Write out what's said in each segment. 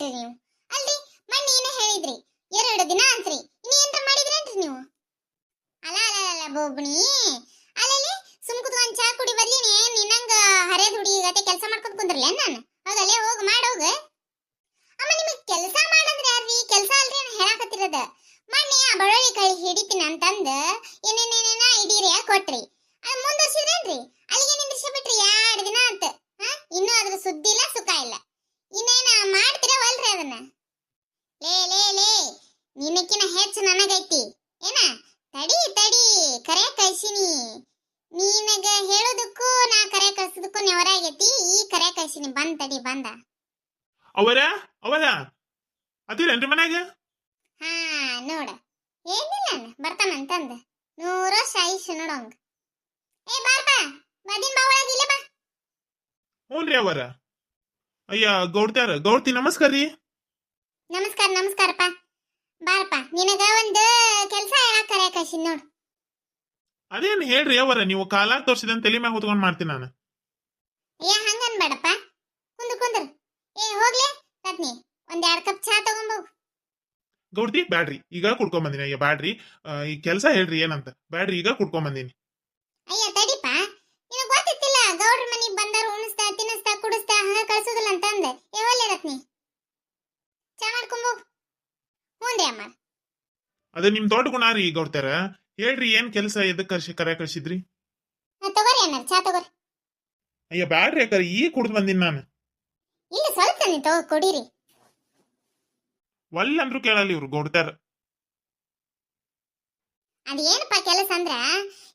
ಮಾಡ್ತೀರಿ ನೀವು? ಅಲ್ರಿ ಮಣ್ಣಿ ಏನ ಹೇಳಿದ್ರಿ 2 ದಿನ ಅಂತ್ರಿ, ಇನ್ನೇನ್ರ ಮಾಡಿದ್ರೇನ್ರಿ ನೀವು? ಅಲ್ಲ ಅಲ್ಲ ಅಲ್ಲ ಬೋಬ್ಣಿ, ಅಲ್ಲಲ್ಲಿ ಸುಮ್ ಕುತ್ಕೊಂಡ್ ಚಾ ಕುಡಿ ಬರ್ಲಿನಿ ನಿನ್ನಂಗ ಹರೇದ್ ಹುಡುಗಿ ಗತೆ ಕೆಲಸ ಮಾಡ್ಕೊಂಡ್ ಕುಂದ್ರಲ್ಲ ನಾನು. ಹೋಗಲ್ಲೇ ಹೋಗ್ ಮಾಡೋಗ. ಅಮ್ಮ ನಿಮಗೆ ಕೆಲಸ ಮಾಡಂದ್ರೆ ಯಾರ್ರಿ? ಕೆಲಸ ಅಲ್ರಿ ನಾನು ಹೇಳಾಕತ್ತಿರೋದ. ಮೊನ್ನೆ ಆ ಬಳ್ಳೊಳ್ಳಿ ಕೈ ಹಿಡಿತೀನಿ ಅಂತಂದ ಏನೇನೇನೇನ ಇಡೀರಿ ಕೊಟ್ರಿ, ಅದು ಮುಂದುವರ್ಸಿದ್ರೇನ್ರಿ? ಅಲ್ಲಿಗೆ ನಿಂದ್ರಿಸಿ ಬಿಟ್ರಿ 2 ದಿನ ಅಂತ. ಇನ್ನೂ ಅದ್ರ ಸುದ್ದಿ ಇಲ್ಲ ಸುಖ ಇಲ್ಲ. ಇನ್ನೇನ ಮಾಡ್ತಿರವಲ್ರಿ ಅದನ್ನ? ಲೇ ಲೇ ಲೇ, ನಿನ್ನಕ್ಕಿನ ಹೆಚ್ಚು ನನಗೈತಿ ಏನ? ತಡಿ ತಡಿ, ಕರೆ ಕಳ್ಸಿನಿ. ನಿನಗ ಹೇಳೋದಕ್ಕೂ ನಾ ಕರೆ ಕಳ್ಸೋದಕ್ಕೂ ನೆವರಾಗೈತಿ. ಈ ಕರೆ ಕಳ್ಸಿನಿ, ಬಂದ್ ತಡಿ ಬಂದ. ಅವರ ಅವರ ಅದಿರೇನ್ರಿ ಮನ್ಯಾಗ? ಹಾ ನೋಡ, ಏನಿಲ್ಲ ಬರ್ತಾನಂತಂದ 100 ವರ್ಷ ಆಯುಷ್ ನೋಡಂಗ. ಏ ಬಾರ್ಪ, ಬದಿನ್ ಬಾ ಒಳಗೆ, ಇಲ್ಲೇ ಬಾ. ಹ್ಞೂನ್ರಿ ಅವರ. ಅಯ್ಯ ಗೌಡ್ತಿ ನಮಸ್ಕಾರ ರೀ. ನಮಸ್ಕಾರ ನಮಸ್ಕಾರಪ್ಪ. ಬಾರಪ್ಪ, ನಿನಗ ಒಂದು ಕೆಲಸ ಹೇಳಕ್ ಕರೆ ಕಳ್ಸಿನಿ ನೋಡು. ಅದೇನ್ ಹೇಳ್ರಿ ಅವರ, ನೀವು ಕಾಲಾಗ್ ತೋರ್ಸಿದಂತ ತಲೆ ಮ್ಯಾಗ ಹೊತ್ಕೊಂಡ್ ಮಾಡ್ತೀನಿ ನಾನು. ಏ ಹಂಗನ್ಬೇಡಪ್ಪ, ಕುಂದ್ರ. ಏ ಹೋಗ್ಲೇ ರತ್ನಿ, 2 ಕಪ್ ಚಾ ತಗೊಂಬೋಗು. ಗೌಡ್ತಿ ಬ್ಯಾಡ್ರಿ, ಈಗ ಕುಡ್ಕೊಂಡ್ ಬಂದಿನಿ. ಅಯ್ಯ ಬ್ಯಾಡ್ರಿ, ಈ ಕೆಲಸ ಹೇಳ್ರಿ ಏನಂತ. ಬ್ಯಾಡ್ರಿ, ಈಗ ಕುಡ್ಕೊಂಡ್ ಬಂದಿನಿ. ಅಯ್ಯ ತಡಿಪ್ಪ, ನಿನಗ್ ಗೊತ್ತಿತ್ತಿಲ್ಲ ಗೌಡ್ರ ಮನಿಗ್ ಬಂದಾರ ಉಣಿಸ್ತಾ ತಿನ್ನಿಸ್ತಾ ಕುಡಿಸ್ತಾ ಹಂಗ ಕಳ್ಸೋದಿಲ್ಲ ಅಂತ ಅಂದೆ. ಏ ಹೋಗ್ಲೇ ರತ್ನಿ, ಚಾ ಮಾಡ್ಕೊಂಬೋಗು. ಹ್ಞೂನ್ರಿ ಅಮ್ಮ. ಅದೇ ನಿಮ್ ದೊಡ್ಡ ಗುಣ ರೀ ಗೌಡ್ತಾರ. ಹೇಳ್ರಿ ಏನ್ ಕೆಲಸ, ಎದಕ್ ಕರೆ ಕಳ್ಸಿದ್ರಿ? ತಗೋರಿ ಅಣ್ಣ, ಚಾ ತಗೋರಿ. ಅಯ್ಯ ಬ್ಯಾಡ್ರಿ ಯಾಕಾರ, ಈಗ ಕುಡ್ದು ಬಂದಿನಿ ನಾನು. ಇಲ್ಲ ಸ್ವಲ್ಪ ನೀ ತಗೋ ಕೊಡಿರಿ. ಒಲ್ಲ ಅಂದ್ರು ಕೇಳಲ್ಲ ಇವ್ರು ಗೌಡ್ತಾರ. ಅದೇನಪ್ಪ ಕೆಲಸ ಅಂದ್ರ,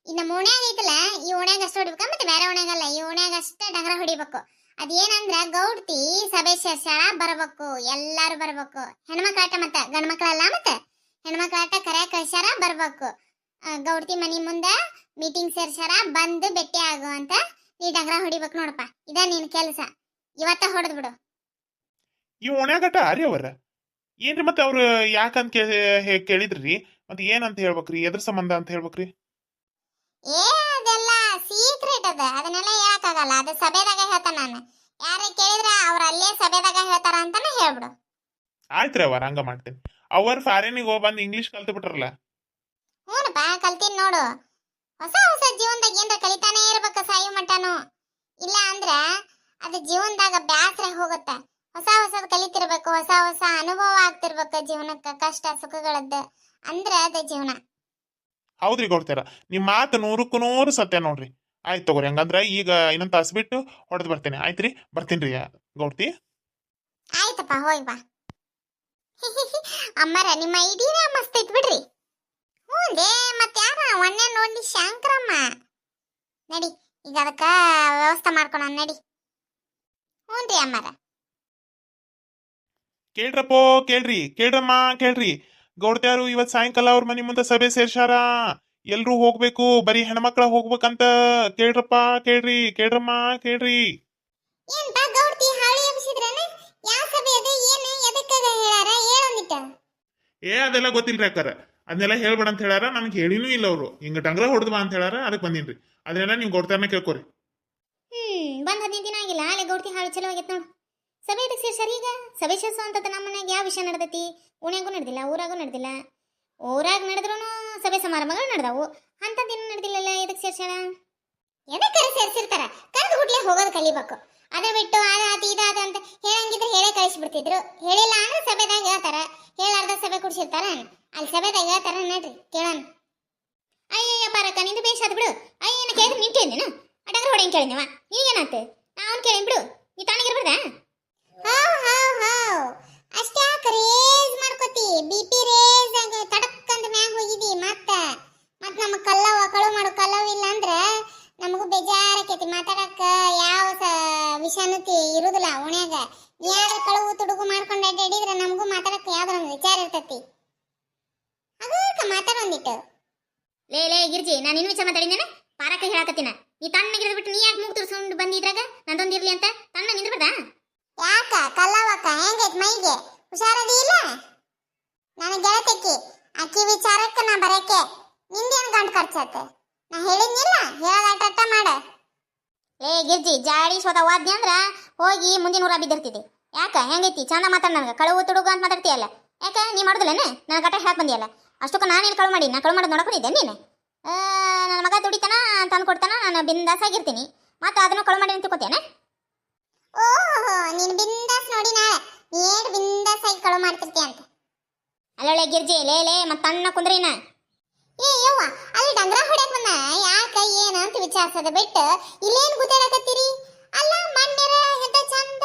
ಇನ್ನ ಓಣ್ಯಾಗ ಐತಲ್ಲ, ಈ ಓಣ್ಯಾಗ ಅಷ್ಟ ಹೊಡಿಬೇಕ, ಮತ್ತೆ ಬೇರೆ ಓಣ್ಯಾಗಲ್ಲ, ಈ ಓಣ್ಯಾಗ ಅಷ್ಟ ಡಂಗ್ರ ಹೊಡಿಬೇಕು. ಅದೇನಂದ್ರ ಗೌಡ್ತಿ ಸಭೆ ಸೇರ್ಸಾಳ ಬರ್ಬೇಕು, ಎಲ್ಲಾರು ಬರ್ಬೇಕು. ಹೆಣ್ಮಕ್ಳಾಟ ಮತ್ತ ಗಂಡ್ಮಕ್ಳಲ್ಲ, ಮತ್ತೆ ಹೆಣ್ಮಕ್ಳಾಟ ಕರೆ ಕಳ್ಸ್ಯಾರ ಬರ್ಬೇಕು. ಗೌಡ್ತಿ ಮನಿ ಮುಂದ ಮೀಟಿಂಗ್ ಸೇರ್ಸಾರ, ಬಂದು ಭೇಟಿ ಆಗು ಅಂತ ನೀ ಡಂಗ್ರ ಹೊಡಿಬೇಕು ನೋಡಪ್ಪ. ಇದ ನಿನ್ ಕೆಲಸ, ಇವತ್ತ ಹೊಡೆದ್ ಬಿಡು. ಈ ಓಣ್ಯಾಗಟ ಅರಿ ಅವರ ಏನ್ರಿ? ಮತ್ತೆ ಅವ್ರು ಯಾಕಂತ ಕೇಳಿದ್ರಿ? ಮತ್ತೆ ಏನಂತ ಹೇಳ್ಬೇಕ್ರಿ? ಎದ್ರ ಸಂಬಂಧ ಅಂತ ಹೇಳ್ಬೇಕ್ರಿ? ಏ ಅದೆಲ್ಲ ಸೀಕ್ರೆಟ್ ಅದ, ಅದನ್ನೆಲ್ಲ ಹೇಳಕ್ಕಾಗಲ್ಲ. ಅದು ಸಭೆದಾಗ ಹೇಳ್ತಾನ ನಾನು. ಯಾರೇ ಕೇಳಿದ್ರ ಅವ್ರ ಅಲ್ಲೇ ಸಭೆದಾಗ ಹೇಳ್ತಾರ ಅಂತಾನೆ ಹೇಳ್ಬಿಡು. ಆಯ್ತ್ರಿ ಅವರ, ಹಂಗ ಮಾಡ್ತೇನೆ. ಅವ್ರ ಫಾರಿನಿಗೆ ಹೋಗಿ ಬಂದು ಇಂಗ್ಲಿಷ್ ಕಲ್ತು ಬಿಟ್ರಲ್ಲ. ಹ್ಞೂನಪ್ಪ, ಕಲ್ತೀನಿ ನೋಡು. ಹೊಸ ಹೊಸ ಜೀವನದಾಗ ಏನ್ರ ಕಲಿತಾನೆ ಇರ್ಬೇಕು ಸಾಯು ಮಟ್ಟನು. ಇಲ್ಲ ಅಂದ್ರ ಅದು ಜೀವನದಾಗ ಬ್ಯಾಸ್ರ ಹೋಗುತ್ತ. ಹೊಸ ಹೊಸದ್ ಕಲಿತಿರ್ಬೇಕು, ಹೊಸ ಹೊಸ ಅನುಭವ ಆಗ್ತಿರ್ಬೇಕು ಜೀವನಕ್ಕ, ಕಷ್ಟ ಸುಖಗಳದ್ದು, ಅಂದ್ರ ಅದ ಜೀವನ. ಹೌದ್ರಿ ಗೌಡ್ತಾರ, ನಿಮ್ ಮಾತು 100ಕ್ಕೆ 100 ಸತ್ಯ ನೋಡ್ರಿ. ಆಯ್ತು ತಗೋರಿ, ಹಂಗಂದ್ರ ಈಗ ಇನ್ನೊಂದು ತಾಸು ಬಿಟ್ಟು ಹೊಡೆದ್ ಬರ್ತೇನೆ. ಆಯ್ತ್ರಿ, ಬರ್ತೀನ್ರಿ ಗೌಡ್ತಿ. ಆಯ್ತಪ್ಪ, ಹೋಗಿ ಬಾ. ಅಮ್ಮರ ನಿಮ್ಮ ಐಡಿಯಾ ಮಸ್ತ್ ಐತ್ ಬಿಡ್ರಿ. ಹ್ಞೂಂದೇ, ಮತ್ತೆ ಯಾರ ಒನ್ನೆ ನೋಡಿ ಶಂಕರಮ್ಮ ನಡಿ, ಈಗ ಅದಕ್ಕ ವ್ಯವಸ್ಥೆ ಮಾಡ್ಕೊಳ ನಡಿ. ಹ್ಞೂನ್ರಿ ಅಮ್ಮರ. ಕೇಳ್ರಪ್ಪೋ, ಕೇಳ್ರಮ್ಮ ಕೇಳ್ರಿ. ಗೌಡ್ತ್ಯಾರು ಇವತ್ ಸಾಯಂಕಾಲ ಅವ್ರ ಮನಿ ಮುಂದೆ ಸಭೆ ಸೇರ್ಸಾರ. ಎಲ್ರೂ ಹೋಗ್ಬೇಕು, ಬರೀ ಹೆಣ್ಮಕ್ಳ ಹೋಗ್ಬೇಕಂತ. ಕೇಳ್ರಪ್ಪ ಕೇಳ್ರಮ್ಮ ಕೇಳ್ರಿ. ಏನ್ಪ ಗೌಡ್ತಿ ಹಾಳಿ ಎಬ್ಸಿದ್ರನ? ಯಾವ ಸಭೆ ಅದು, ಏನು ಎದಕ್ಕಾಗ ಹೇಳಾರ? ಹೇಳೊಂದಿಟ್ಟ. ಅದೆಲ್ಲ ಗೊತ್ತಿಲ್ರಿ ಅಕ್ಕಾರ. ಅದನ್ನೆಲ್ಲ ಹೇಳ್ಬೇಡ ಅಂತ ಹೇಳಾರ, ನನ್ಗೆ ಹೇಳಿನೂ ಇಲ್ಲ ಅವರು. ಹಿಂಗ ಡಂಗ್ರ ಹೊಡೆದ್ ಬಾ ಅಂತ ಹೇಳಾರ, ಅದಕ್ಕೆ ಬಂದಿನ್ರಿ. ಅದನ್ನೆಲ್ಲ ನೀವು ಗೌಡ್ತಾರನ್ನ ಕೇಳ್ಕೊರಿ. ಬಂದ್ 15 ದಿನ ಆಗಿಲ್ಲ, ಅಲ್ಲೇ ಗೌಡ್ತಿ ಹಾಳು ಚಲೋ ಆಗೈತೆ ನೋಡು. ಸಭೆ ಇದಕ್ಕೆ ಸೇರ್ಸಾರಿ. ಈಗ ಸಭೆ ಸೇರ್ಸೋ ಅಂತದ ನಮ್ಮ ಮನ್ಯಾಗ ಯಾವ ವಿಷಯ ನಡೆದೈತಿ? ಓಣ್ಯಾಗೂ ನಡೆದಿಲ್ಲ, ಊರಾಗೂ ನಡೆದಿಲ್ಲ. ಊರಾಗ ನಡೆದ್ರೂ ಸಭೆ ಸಮಾರಂಭಗಳು ನಡೆದವು, ಅಂಥದ್ದೇನು ನಡೆದಿಲ್ಲಲ್ಲ. ಇದಕ್ಕೆ ಸೇರ್ಸಾಳ? ಎದಕ್ಕೆ ಸೇರ್ಸಿರ್ತಾರ? ಕರೆದು ಹುಡ್ಲೆ ಹೋಗೋದು ಕಲಿಬೇಕು. ಅದ ಬಿಟ್ಟು ಅದಾತ ಇದಾದ ಅಂತ ಹೇಳಂಗಿದ್ರೆ ಹೇಳೇ ಕಳಿಸ್ಬಿಡ್ತಿದ್ರು. ಹೇಳಿಲ್ಲ ಅಂದ್ರೆ ಸಭೆದಾಗ ಹೇಳ್ತಾರ, ಹೇಳಾರ್ದ ಸಭೆ ಕುಡಿಸಿರ್ತಾರ. ಅಲ್ಲಿ ಸಭೆದಾಗ ಹೇಳ್ತಾರ, ನಡ್ರಿ ಕೇಳೋಣ. ಅಯ್ಯಯ್ಯ ಪಾರಕ್ಕ, ನಿಂದು ಬೇಷ ಆದ್ ಬಿಡು. ಅಯ್ಯನ ಕೇಳಿದ್ರೆ ನೀನ್ ಕೇಳಿದೇನ? ಅಡಗ್ರ ಹೊಡೆಯಂಗೆ ಕೇಳಿದ್ನವ, ಈಗೇನಾತ? ಅವ್ನು ಕೇಳೇನ್ ಬಿಡು, ನೀ ತಾಣಿಗಿರ್ಬಿಡ್ದ? ಅಷ್ಟೇ ರೇಸ್ ಮಾಡ್ಕೋತಿ, BP ರೇಸ್ ಆಗ ತಡಕ್ಕಂತ ಮ್ಯಾಗ ಹೋಗಿದಿ. ಮತ್ತ ನಮಗ್ ಕಳು ಮಾಡು ಕಲ್ಲವ್ ಇಲ್ಲ ಅಂದ್ರ ನಮಗೂ ಬೇಜಾರಕೈತಿ. ಮಾತಾಡಕ ಯಾವ ವಿಷಯನೂ ಇರುದಿಲ್ಲ ಓಣ್ಯಾಗ. ಯಾರ ಕಳುವು ತುಡುಗು ಮಾಡ್ಕೊಂಡು ಅಡ್ಡಾಡಿದ್ರೆ ನಮಗೂ ಮಾತಾಡಕ ಯಾವ್ದಾರ ಒಂದು ವಿಚಾರ ಇರ್ತೈತಿ. ಅದಕ್ಕ ಮಾತಾಡೊಂದಿಟ್ಟು. ಲೇ ಗಿರ್ಜಿ, ನಾನು ಇನ್ನೂ ವಿಷಯ ಮಾತಾಡಿದ್ದೇನೆ. ಪಾರಕ ಹೇಳಕತ್ತಿನ, ನೀ ತಣ್ಣಗಿರೋದು ಬಿಟ್ಟು ನೀ ಯಾಕೆ ಮೂಗ್ ತುರ್ಸ್ಕೊಂಡು ಬಂದಿದ್ರಾಗ ನಂದೊಂದಿರ್ಲಿ ಅಂತ ತಣ್ಣ ನಿಂದ್ರಬಾರ್ದ? ಯಾಕ ಕಲ್ಲವಕ್ಕ ಹೆಂಗೈತ್ ಮೈಗೆ? ಹುಷಾರದಿ ಇಲ್ಲ? ನನ್ನ ಗೆಳತಿಕ್ಕಿ ಅಕ್ಕಿ ವಿಚಾರಕ್ಕೆ ನಾ ಬರಕ್ಕೆ ನಿಂದೇನು ಗಂಟು ಖರ್ಚತ್ತೆ? ನಾ ಹೇಳಿದ್ನಿಲ್ಲ, ಹೇಳದಾಟ ಮಾಡ. ಗಿರ್ಜಿ, ಜಾಡಿ ಸ್ವತಃ ವಾದ್ಯ ಅಂದ್ರ ಹೋಗಿ ಮುಂದಿನ ಊರ ಬಿದ್ದಿರ್ತಿದ್ದೆ. ಯಾಕ ಹೆಂಗೈತಿ ಚಂದ ಮಾತಾಡ ನನಗೆ ಕಳುವು ತುಡುಗು ಅಂತ ಮಾತಾಡ್ತೀಯಲ್ಲ ಯಾಕ ನೀ ಮಾಡುದಿಲ್ಲೇನೆ ನನ್ನ ಗಟ್ಟ ಹೇಳಕ್ ಬಂದಿಯಲ್ಲ ಅಷ್ಟಕ್ಕೆ ನಾನೇನು ಕಳು ಮಾಡಿ ನಾ ಕಳು ಮಾಡೋದು ನೋಡಕೊಂಡಿದ್ದೆ ನೀನು ನನ್ನ ಮಗ ದುಡಿತಾನ ತಂದು ಕೊಡ್ತಾನ ನಾನು ಬಿಂದಾಸ್ ಆಗಿರ್ತೀನಿ ಮತ್ತೆ ಅದನ್ನು ಕಳು ಮಾಡಿ ತಿಳ್ಕೊತೇನೆ ಓಹೋ ನೀನು ಬಿಂದಾಸ್ ನೋಡಿ ನಾಳೆ ಏಟ್ ಬಿಂದಾಸ್ ಆಗಿ ಕಳು ಮಾಡ್ತಿರ್ತೀಯ ಅಂತ ಅಲ್ಲೊಳ್ಳೆ ಗಿರ್ಜಿ ಲೇ ಮತ್ತೆ ಅಣ್ಣ ಕುಂದ್ರಿನ ಏ ಯವ್ವ ಅಲ್ಲಿ ಡಂಗ್ರ ಹೊಡ್ಯಾಕ ಬಂದ ಯಾಕ ಏನ ಅಂತ ವಿಚಾರಿಸೋದ ಬಿಟ್ಟು ಇಲ್ಲೇನು ಗುದ್ದಾಡಕತ್ತೀರಿ ಅಲ್ಲ ಮಣ್ಣೆರ ಎಂತ ಚಂದ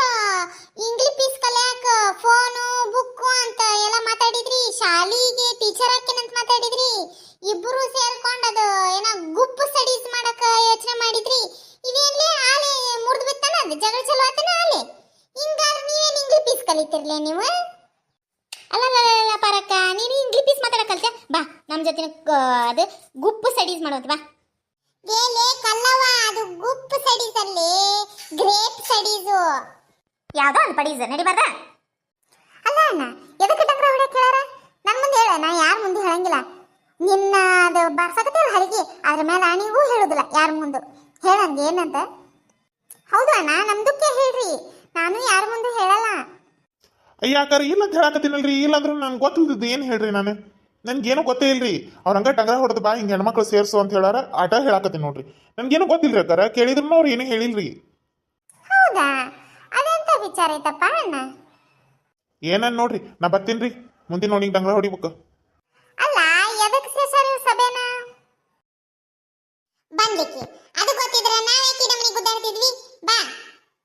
ಇಂಗ್ಲಿಷ್ ಪೀಸ್ ಕಲಿಯಾಕ ಫೋನು ಬುಕ್ಕು ಅಂತ ಎಲ್ಲ ಮಾತಾಡಿದ್ರಿ ಶಾಲಿಗೆ ಟೀಚರ್ ಹಾಕಿನಂತ ಮಾತಾಡಿದ್ರಿ ಇಬ್ಬರು ಸೇರ್ಕೊಂಡು ಅದು ಏನೋ ಗುಂಪು ಸ್ಟಡೀಸ್ ಮಾಡಕ ಯೋಚನೆ ಮಾಡಿದ್ರಿ ಇವೇನ್ಲಿ ಆಲೆ ಮುರಿದು ಬಿತ್ತಾನ ಅದು ಜಗಳ ಚಲೋ ಆತನ ಆಲೆ ಹಿಂಗಾದ್ರೆ ನೀವೇನು ಇಂಗ್ಲಿಷ್ ಪೀಸ್ ಕಲಿತಿರ್ಲೇ ನೀವು ಅಲ್ಲ ಪಾರಕ್ಕ ನೀನು ಇಂಗ್ಲಿಷ್ ಪೀಸ್ ಮಾತಾಡಕ್ ಕಲ್ತೆ ಬಾ ನಮ್ಮ ಜೊತೆ ಅದು ಗುಂಪು ಸ್ಟಡೀಸ್ ಮಾಡೋದು ಬಾ ಏಲೇ ಕಲ್ಲವ ಅದು ಗುಂಪು ಸ್ಟಡೀಸ್ ಅಲ್ಲಿ ಗ್ರೇಪ್ ಸ್ಟಡೀಸು ಯಾವ್ದೋ ಒಂದು ಪಡೀಸ್ ನಡಿಬಾರ್ದ ಅಲ್ಲ ಅಣ್ಣ ಎದಕ್ಕೆ ಡಂಗ್ರ ಹೊಡ್ಯಾಕ ಹೇಳಾರ ನನ್ನ ಮುಂದೆ ಹೇಳ ನಾ ಯಾರ ಮುಂದೆ ಹೇಳಂಗಿಲ್ಲ ನಿನ್ನ ಅದು ಬರ್ಸಕತ್ತಿಲ್ಲ ಹರಿಗೆ ಅದ್ರ ಮೇಲೆ ಅಣಿಗೂ ಹೇಳುದಿಲ್ಲ ಯಾರ ಮುಂದೆ ಹೇಳಂಗೆ ಏನಂತ ಹೌದು ಅಣ್ಣ ನಮ್ದಕ್ಕೆ ಹೇಳ್ರಿ ನಾನು ಯಾರ ಮುಂದೆ ಹೇಳಲ್ಲ ಅಯ್ಯಾಕಾರ ಇಲ್ಲ ಅಂತ ಹೇಳಕತ್ತೀನಲ್ರಿ ಇಲ್ಲಾಂದ್ರೆ ನಂಗೆ ಗೊತ್ತಿಲ್ದಿದ್ದು ಏನು ಹೇಳ್ರಿ ನಾನು ನನ್ಗೇನು ಗೊತ್ತೇ ಇಲ್ರಿ ಅವ್ರ ಹಂಗ ಡಂಗ್ರ ಹೊಡೆದು ಬಾ ಹಿಂಗೆ ಹೆಣ್ಮಕ್ಳು ಸೇರ್ಸು ಅಂತ ಹೇಳಾರ ಆಟ ಹೇಳಕತ್ತೀನಿ ನೋಡ್ರಿ ನನ್ಗೇನು ಗೊತ್ತಿಲ್ರಿ ಅಕ್ಕಾರ ಕೇಳಿದ್ರು ಅವ್ರು ಏನು ಹೇಳಿಲ್ರಿ ಹೌದಾ ಅದೆಂತ ವಿಚಾರ ಐತಪ್ಪ ಅಣ್ಣ ಏನನ್ ನೋಡ್ರಿ ನಾ ಬರ್ತೀನ್ರಿ ಮುಂದಿನ ನೋಡಿ ಡಂಗ್ರ ಹೊಡಿಬೇಕು ಅಲ್ಲ ಎದಕ್ಕೆ ಸೇರ್ಸಾರ ಸಭೆನ ಬಂದಿಕ್ಕೆ ಅದು ಗೊತ್ತಿದ್ರೆ ನಾವೇಕೆ ನಮ್ಮನೆ ಗುದ್ದಾಡ್ತಿದ್ವಿ ಬಾ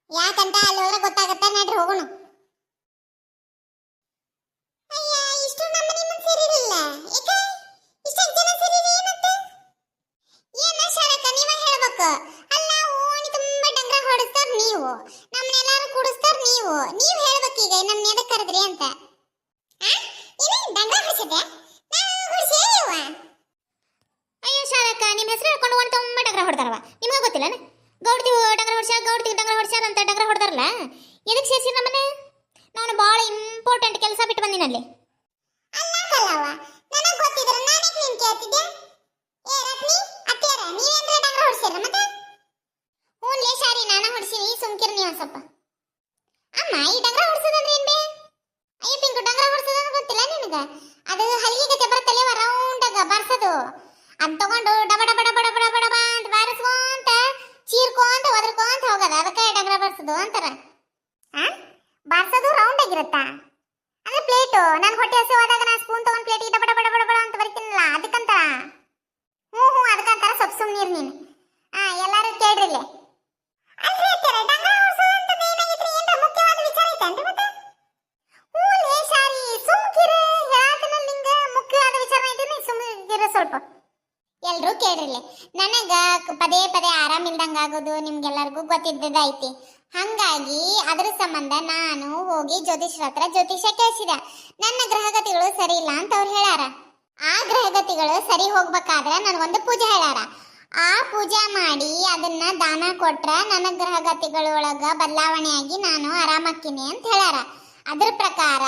ಯಾಕಂತ ಅಲ್ಲಿ ಹೋದ್ರೆ ಗೊತ್ತಾಗತ್ತ ನಡ್ರಿ ಹೋಗೋಣ ಅಯ್ಯ ಇಷ್ಟು ನಮ್ಮನೆ ಮುಂದೆ ಸೇರಿರಲಿಲ್ಲ ಏಕೆ ಇಷ್ಟು ಜನ ಸೇರಿರಿ ಏನಂತ ಏನ ಶರಕ ನೀವ ಹೇಳ್ಬೇಕು ಅಲ್ಲ ಓಣಿ ತುಂಬಾ ಡಂಗ್ರ ಹೊಡಿಸ್ತಾರ ನೀವು ನಮ್ಮನ್ನೆಲ್ಲಾರು ಕೂಡಿಸ್ತಾರ ನೀವು ಹೇಳ್ಬೇಕೀಗ ನಮ್ಮನ್ನ ಎದಕ್ಕೆ ಕರೆದ್ರಿ ಅಂತ ಏನು ಡಂಗ್ರ ಹೊಡಿಸಿದೆ ಅಯ್ಯೋ ಶಾರಕ್ಕ ನಿಮ್ಮ ಹೆಸರು ಹೇಳ್ಕೊಂಡು ಒಂದು ತುಂಬ ಡಂಗ್ರ ಹೊಡ್ತಾರವ ನಿಮಗೆ ಗೊತ್ತಿಲ್ಲ ಗೌಡ್ತಿ ಡಂಗ್ರ ಹೊಡ್ಸ್ಯಾರ ಅಂತ ಡಂಗ್ರ ಹೊಡ್ದಾರಲ್ಲ ಎದಕ್ಕೆ ಸೇರಿಸಿ ನಮ್ಮನೆ ನಾನು ಭಾಳ ಇಂಪಾರ್ಟೆಂಟ್ ಕೆಲಸ ಬಿಟ್ಟು ಬಂದಿನಲ್ಲಿ ಅಲ್ಲ ಕಲ್ಲವ್ವ ನನಗೆ ಗೊತ್ತಿದ್ರೆ ನಾನು ನೀನು ಕೇಳ್ತಿದ್ದೆ ಏ ರತ್ನಿ ಅತ್ಯಾರ ನೀವೇನ್ರ ಡಂಗ್ರ ಹೊಡ್ಸಿರ ಮತ್ತೆ ಹ್ಞೂ ಶಾರಿ ನಾನು ಹೊಡ್ಸಿನಿ ಸುಮ್ಕಿರ್ ನೀವು ಸ್ವಲ್ಪ ಅಮ್ಮ ಈ ಡಂಗ್ರ ಹೊಡ್ಸೋದಂದ್ರೆ ಏನ್ ಬೇ ಅಯ್ಯೋ ಪಿಂಕು ಡಂಗ್ರ ಹೊಡ್ಸೋದಂದ್ರೆ ಗೊತ್ತಿಲ್ಲ ನಿನಗೆ ಅದು ಹಲ್ಲಿಗೆ ಬರುತ್ತಲ್ಲ ರೌಂಡಾಗ ಬಾರ್ಸೋದು ಅದ್ ತಗೊಂಡು ಡಬ ಡಬ ಡಬ ಡಬ ಡಬ ಡಬ ಅಂತ ಬಾರಿಸ್ಕೊಂತ ಚೀರ್ಕೊಂತ ಒದರ್ಕೊಂತ ಹೋಗೋದು ಅದಕ್ಕೆ ಡಂಗ್ರ ಬಾರ್ಸೋದು ಅಂತಾರ ಬಾರ್ಸೋದು ರೌಂಡ್ ಆಗಿರುತ್ತಾ ಅಂದ್ರೆ ಪ್ಲೇಟು ನಾನು ಹೊಟ್ಟೆ ಹಸಿ ಹೋದಾಗ ನಾ ಸ್ಪೂನ್ ತಗೊಂಡ್ ಪ್ಲೇಟಿಗೆ ಡಬ ಡಬ ಡಬ ಡಬ ಅಂತ ಬರಿತೀನಲ್ಲ ಅದಕ್ಕಂತಾರ ಹ್ಞೂ ಅದಕ್ಕಂತಾರ ಸ್ವಲ್ಪ ಸುಮ್ಮನೀರ್ ನೀನು ಎಲ್ಲರೂ ಕೇಳ್ರಿಲ್ಲೇ ಅಲ್ರಿ ಅತ್ಯಾರ ಡಂಗ್ರ ಹೊಡ್ಸೋದು ಅಂತ ಏನಾಗಿತ್ರಿ ಏನ್ರ ಮುಖ್ಯವಾದ ವಿಚಾರ ಐತೇನ್ರಿ ಮತ್ತೆ ಹ್ಞೂ ಶಾರಿ ಸುಮ್ಕಿರು ಹೇಳಾತನಲ್ಲಿ ನಿಂಗೆ ಮುಖ್ಯವಾದ ವಿಚಾರ ಐತಿ ಸುಮ್ಕಿರು ಸ್ವಲ್ಪ ಎಲ್ರೂ ಕೇಳ್ರಿಲ್ಲ ನನಗ ಪದೇ ಪದೇ ಆರಾಮಿಲ್ದಂಗ ಆಗೋದು ನಿಮ್ಗೆಲ್ಲರಿಗೂ ಗೊತ್ತಿದ್ದದೈತಿ ಹಂಗಾಗಿ ಅದ್ರ ಸಂಬಂಧ ನಾನು ಹೋಗಿ ಜ್ಯೋತಿಷ್ರ ಹತ್ರ ಜ್ಯೋತಿಷ ಕೇಳಿಸಿದೆ ನನ್ನ ಗ್ರಹಗತಿಗಳು ಸರಿ ಇಲ್ಲ ಅಂತ ಅವ್ರು ಹೇಳಾರ ಆ ಗ್ರಹಗತಿಗಳು ಸರಿ ಹೋಗ್ಬೇಕಾದ್ರೆ ನನಗೊಂದು ಪೂಜೆ ಹೇಳಾರ ಆ ಪೂಜೆ ಮಾಡಿ ಅದನ್ನ ದಾನ ಕೊಟ್ರ ನನ್ನ ಗ್ರಹಗತಿಗಳೊಳಗ ಬದಲಾವಣೆಯಾಗಿ ನಾನು ಆರಾಮಾಕಿನಿ ಅಂತ ಹೇಳಾರ ಅದ್ರ ಪ್ರಕಾರ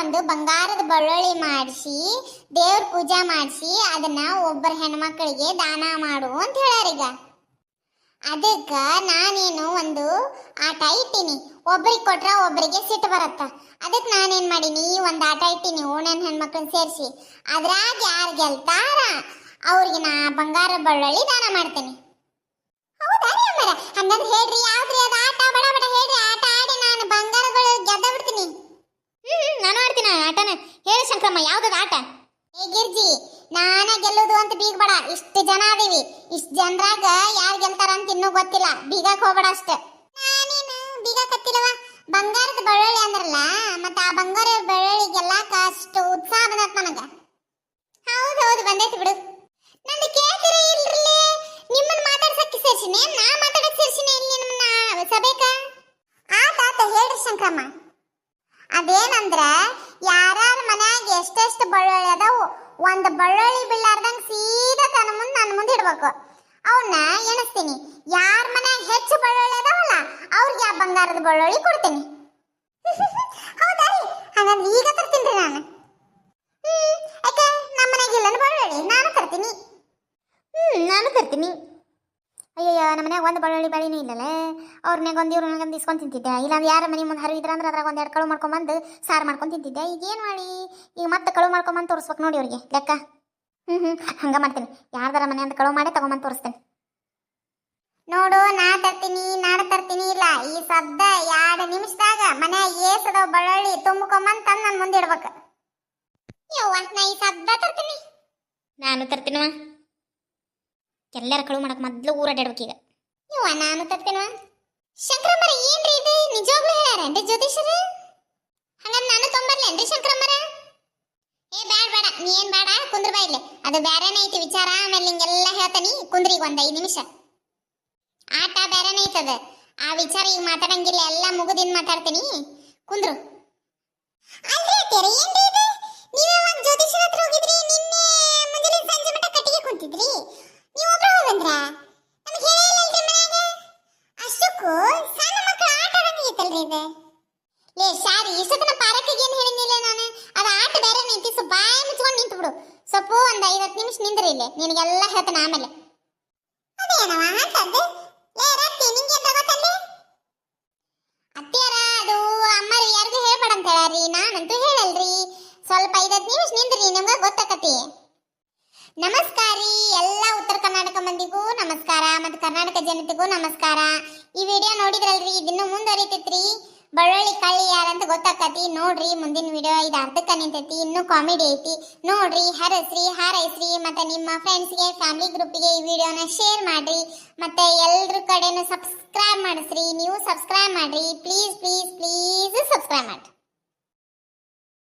ಒಂದು ಬಂಗಾರದ ಬಳ್ಳುಳ್ಳಿ ಮಾಡಿಸಿ ದೇವ್ರ ಪೂಜೆ ಮಾಡಿಸಿ ಅದನ್ನ ಒಬ್ಬರ ಹೆಣ್ಮಕ್ಳಿಗೆ ದಾನ ಮಾಡು ಅಂತ ಹೇಳ್ಯಾರೀಗ ಅದಕ್ಕೆ ನಾನೇನು ಒಂದು ಆಟ ಇಟ್ಟೀನಿ ಒಬ್ರಿಗೆ ಕೊಟ್ರ ಒಬ್ಬರಿಗೆ ಸಿಟ್ಟು ಬರತ್ತ ಅದಕ್ಕೆ ನಾನೇನ್ ಮಾಡೀನಿ ಒಂದು ಆಟ ಇಟ್ಟೀನಿ ಓಣನ್ ಹೆಣ್ಮಕ್ಳನ್ನ ಸೇರಿಸಿ ಅದ್ರಾಗ ಯಾರು ಗೆಲ್ತಾರ ಅವ್ರಿಗೆ ನಾ ಬಂಗಾರ ಬಳ್ಳುಳ್ಳಿ ದಾನ ಮಾಡ್ತೀನಿ ಹೌದಾ ಹಂಗಂದ್ರೆ ಹೇಳ್ರಿ ಯಾವ್ದ್ರಿ ಅದು ಆಟ ಬಡ ಬಡ ಹೇಳ್ರಿ ಆಟ ಆಡಿ ನಾನು ಬಂಗಾರಗಳು ಗೆದ್ದ ಬಿಡ್ತೀನಿ ನಾನು ಆಡ್ತೀನಿ ಆಟನ ಹೇಳಿ ಶಂಕರಮ್ಮ ಯಾವ್ದದ ಆಟ ಏ ಗಿರ್ಜಿ ನಾನ ಗೆಲ್ಲುದು ಅಂತ ಬೀಗ್ ಬೇಡ ಇಷ್ಟು ಜನ ಅದೀವಿ ಇಷ್ಟು ಜನರಾಗ ಯಾರು ಗೆಲ್ತಾರ ಅಂತ ಇನ್ನೂ ಗೊತ್ತಿಲ್ಲ ಬೀಗಕ್ ಹೋಗ್ಬೇಡ ಅಷ್ಟ ನಾನೇನು ಬೀಗಕತ್ತಿಲ್ಲವ ಬಂಗಾರದ ಬಳ್ಳುಳ್ಳಿ ಅಂದ್ರಲ್ಲ ಮತ್ತೆ ಆ ಬಂಗಾರ ಬಳ್ಳುಳ್ಳಿ ಗೆಲ್ಲಾಕ ಅಷ್ಟು ಉತ್ಸಾಹ ಬಂದತ್ ನನಗ ಹೌದು ಬಂದೈತಿ ಬಿಡು ನಂದು ಕೇಳ್ತೀರ ಇಲ್ರಿ ನಿಮ್ಮನ್ನ ಮಾತಾಡ್ಸಕ್ಕೆ ಸೇರ್ಸಿನಿ ನಾ ಮಾತಾಡಕ್ ಸೇರ್ಸಿನಿ ಇಲ್ಲಿ ನಿಮ್ಮನ್ನ ಸಬೇಕ ಆತ ಹೇಳ್ರಿ ಶಂಕರಮ್ಮ ಅದೇನಂದ್ರ ಯಾರ್ಯಾರ ಮನ್ಯಾಗ ಎಷ್ಟೆಷ್ಟು ಬಳ್ಳುಳ್ಳಿ ಅದಾವು ಒಂದು ಬಳ್ಳುಳ್ಳಿ ಬೀಳಾರ್ದಂಗ ಸೀದಾ ನನ್ನ ಮುಂದೆ ಇಡ್ಬೇಕು ಅವನ್ನ ಎಣಿಸ್ತೀನಿ ಯಾರ ಮನ್ಯಾಗ ಹೆಚ್ಚು ಬಳ್ಳುಳ್ಳಿ ಅದಾವಲ್ಲ ಅವ್ರಿಗೆ ಆ ಬಂಗಾರದ ಬಳ್ಳುಳ್ಳಿ ಕೊಡ್ತೀನಿ ಹೌದಾ ರೀ ಹಾಗಂದ್ರೆ ಈಗ ತರ್ತೀನಿ ನಾನು ಯಾಕೆ ನಮ್ಮ ಮನ್ಯಾಗ ಇಲ್ಲ ಬಳ್ಳುಳ್ಳಿ ನಾನು ತರ್ತೀನಿ ನಾನು ತರ್ತೀನಿ ಅಯ್ಯಯ್ಯ ನಮ್ಮ ಮನ್ಯಾಗ ಒಂದು ಬಳ್ಳುಳ್ಳಿ ಬೆಳೆನೂ ಇಲ್ಲಲ್ಲ ಅವ್ರನ್ಯಾಗ ಒಂದು ಇವ್ರನ್ನಾಗ ಇಸ್ಕೊಂಡು ತಿಂತಿದ್ದೆ. ಇಲ್ಲಾಂದ್ರೆ ಯಾರ ಮನೆ ಮುಂದೆ ಹರಿವಿದ್ರ ಅಂದ್ರೆ ಅದ್ರಾಗ ಒಂದೆರಡು ಕಳು ಮಾಡ್ಕೊಂಬಂದು ಸಾರು ಮಾಡ್ಕೊಂಡು ತಿಂತಿದ್ದೆ. ಈಗ ಏನು ಮಾಡಿ ಈಗ ಮತ್ತೆ ಕಳು ಮಾಡ್ಕೊಂಬಂದು ತೋರಿಸ್ಬೇಕು ನೋಡಿ ಅವ್ರಿಗೆ ಲೆಕ್ಕ. ಹಂಗೆ ಮಾಡ್ತೀನಿ, ಯಾರ್ದಾರ ಮನೆ ಅಂತ ಕಳು ಮಾಡಿ ತಗೊಂಬಂದು ತೋರಿಸ್ತೇನೆ. ನೋಡು, ನಾಡ ತರ್ತೀನಿ ಇಲ್ಲ ಈ ಸದ್ದ 2 ನಿಮಿಷದಾಗ ಮನೆ ಏಸದ ಬಳ್ಳುಳ್ಳಿ ತುಂಬ್ಕೊಂಬಂದು ತಂದು ನನ್ನ ಮುಂದೆ ಇಡ್ಬೇಕು. ಯವ್ವ, ನಾ ಈ ಸದ್ದ ತರ್ತೀನಿ. ನಾನು ತರ್ತೀನವ. ಎಲ್ಲರ ಕಳು ಮಾಡಕ್ ಮೊದ್ಲು ಊರಾಡಿಡ್ಬೇಕೀಗ. ಯವ್ವ, ನಾನು ತರ್ತೀನವ. ಶಂಕರಮ್ಮರ ಏನ್ರಿ ಇದು, ನಿಜವಾಗ್ಲೂ ಹೇಳ್ಯಾರೇನ್ರಿ ಜ್ಯೋತಿಷರ? ಹಂಗಂದ್ರೆ ನಾನು ತೊಂಬರ್ಲೇನ್ರಿ ಶಂಕರಮ್ಮರ? ಏ ಬೇಡ, ನೀ ಏನ್ ಬೇಡ, ಕುಂದ್ರ ಬಾ ಇಲ್ಲೇ. ಅದು ಬ್ಯಾರೇನೇ ಐತಿ ವಿಚಾರ, ಆಮೇಲೆ ನಿಂಗೆಲ್ಲ ಹೇಳ್ತಾನಿ. ಕುಂದ್ರಿ ಈಗ ಒಂದು 5 ನಿಮಿಷ. ಆಟ ಬೇರೆನೇ ಐತದ, ಆ ವಿಚಾರ ಈಗ ಮಾತಾಡಂಗಿಲ್ಲ, ಎಲ್ಲ ಮುಗಿದಿಂದ ಮಾತಾಡ್ತೀನಿ. ಕುಂದ್ರು. ಜ್ಯೋತಿಷರ ಹತ್ರ ಹೋಗಿದ್ರಿ ನಿನ್ನೆ ಮುಂಜಾನೆ ಸಂಜೆ ಮಟ್ಟ ಕಟ್ಟಿಗೆ ಕುಂತಿದ್ರಿ, ನೀವು ಒಬ್ರು ಹೋಗಂದ್ರ? ನಮಗೆ ಹೇಳಿಲ್ಲಲ್ರಿ ಮನ್ಯಾಗ. ಅಷ್ಟಕ್ಕೂ ಸಣ್ಣ ಮಕ್ಕಳ ಆಟ ಆಡಂಗಿತ್ತಲ್ರಿ ಇದು. ಲೇ ಶಾರಿ, ಇಷ್ಟೊತ್ತನ ಪಾರಕ್ಕಿಗೆ ಏನು ಹೇಳಿದ್ನಿಲ್ಲ ನಾನು? ಅದು ಆಟ ಬೇರೆನೇ ಐತಿ. ಸ್ವಲ್ಪ ಬಾಯಿ ಮುಚ್ಕೊಂಡು ನಿಂತು ಬಿಡು. ಸ್ವಲ್ಪ ಒಂದು 5-10 ನಿಮಿಷ ನಿಂದ್ರಿ ಇಲ್ಲೇ, ನಿನಗೆಲ್ಲ ಹೇಳ್ತಾನೆ ಆಮೇಲೆ. ಅದೇನವ ಹಾಕದ್ದು? ಅತ್ತಿಯಾರ, ಅದು ಅಮ್ಮರು ಯಾರಿಗೂ ಹೇಳ್ಬೇಡ ಅಂತ ಹೇಳ್ರಿ, ನಾನಂತೂ ಹೇಳಲ್ರಿ. ಸ್ವಲ್ಪ 5-10 ನಿಮಿಷ ನಿಂದ್ರಿ, ನಿಮ್ಗೆ ಗೊತ್ತಾಕತಿ. ನಮಸ್ಕಾರಿ ಎಲ್ಲ ಉತ್ತರ ಕರ್ನಾಟಕ ಮಂದಿಗೂ ನಮಸ್ಕಾರ, ಮತ್ತು ಕರ್ನಾಟಕ ಜನತೆಗೂ ನಮಸ್ಕಾರ. ಈ ವಿಡಿಯೋ ನೋಡಿದ್ರಲ್ರಿ, ಇದನ್ನು ಮುಂದುವರಿತೈತ್ರಿ. ಬಳ್ಳುಳ್ಳಿ ಕಳ್ಳಿ ಯಾರಂತ ಗೊತ್ತಾಕತಿ. ನೋಡ್ರಿ ಮುಂದಿನ ವಿಡಿಯೋ, ಇದು ಅರ್ಧಕ್ಕೆ ನಿಂತೈತಿ, ಇನ್ನೂ ಕಾಮಿಡಿ ಐತಿ. ನೋಡ್ರಿ, ಹರಸ್ರಿ, ಹಾರೈಸ್ರಿ, ಮತ್ತು ನಿಮ್ಮ ಫ್ರೆಂಡ್ಸ್ಗೆ, ಫ್ಯಾಮಿಲಿ ಗ್ರೂಪಿಗೆ ಈ ವಿಡಿಯೋನ ಶೇರ್ ಮಾಡ್ರಿ. ಮತ್ತು ಎಲ್ಲರ ಕಡೆನೂ ಸಬ್ಸ್ಕ್ರೈಬ್ ಮಾಡಿಸ್ರಿ. ನೀವು ಸಬ್ಸ್ಕ್ರೈಬ್ ಮಾಡ್ರಿ, ಪ್ಲೀಸ್ ಪ್ಲೀಸ್ ಪ್ಲೀಸ್ ಸಬ್ಸ್ಕ್ರೈಬ್ ಮಾಡ್ರಿ.